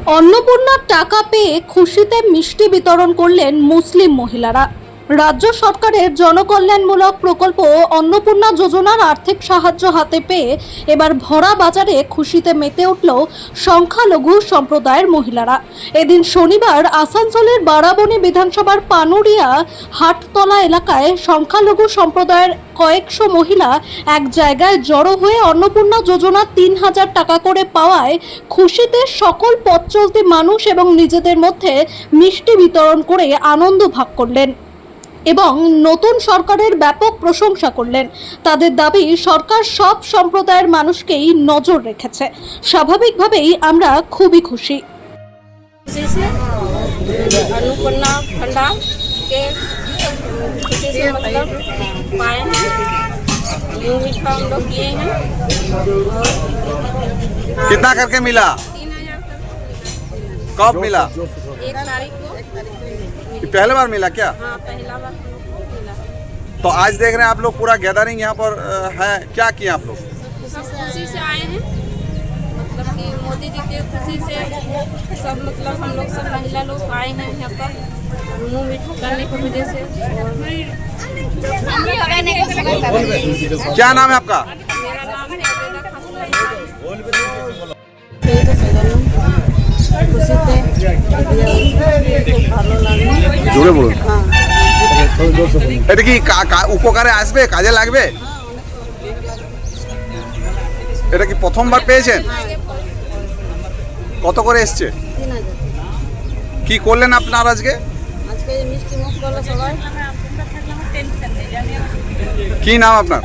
অন্নপূর্ণার টাকা পেয়ে খুশিতে মিষ্টি বিতরণ করলেন মুসলিম মহিলারা। রাজ্য সরকারের জনকল্যাণমূলক প্রকল্প অন্নপূর্ণা যোজনার আর্থিক সাহায্য হাতে পেয়ে এবার ভরা বাজারে খুশিতে মেতে উঠল সংখ্যালঘু সম্প্রদায়ের মহিলারা। এদিন শনিবার আসানসোলের বারাবণী বিধানসভার পানুরিয়া হাটতলা এলাকায় সংখ্যালঘু সম্প্রদায়ের কয়েকশো মহিলা এক জায়গায় জড়ো হয়ে অন্নপূর্ণা যোজনা ৩,০০০ টাকা করে পাওয়ায় খুশিতে সকল পথ চলতি মানুষ এবং নিজেদের মধ্যে মিষ্টি বিতরণ করে আনন্দ ভাগ করলেন এবং নতুন সরকারের ব্যাপক প্রশংসা করলেন। তাদের দাবি, সরকার সব সম্প্রদায়ের মানুষকেই নজর রেখেছে। স্বাভাবিকভাবেই আমরা খুবই খুশি। अन्नपूर्णा भंडार के खुशी से मतलब पाए हैं, यूँ मीठा हम लोग किए हैं। कितना करके मिला? 3,000 कब मिला? 1 तारीख को। ये पहली बार मिला क्या? हाँ, पहला बार हमको मिला। तो आज देख रहे हैं आप लोग पूरा गैदरिंग यहाँ पर है, क्या किए आप लोग? सब खुशी से आए हैं, मतलब कि मोदी जी के खुशी से सब, मतलब हम लोग सब महिला लोग आए हैं यहाँ पर मुँह मीठा करने की वजह से। क्या नाम है आपका? मेरा नाम है आबेदा खातून। জোরে বলুন। এটা কি উপকারে আসবে, কাজে লাগবে? এটা কি প্রথমবার পেয়েছেন? কত করে এসছে? 3,000। কি করলেন আপনার আজকে? আজকে মিষ্টি মুখ করলো সবাই। কি নাম আপনার?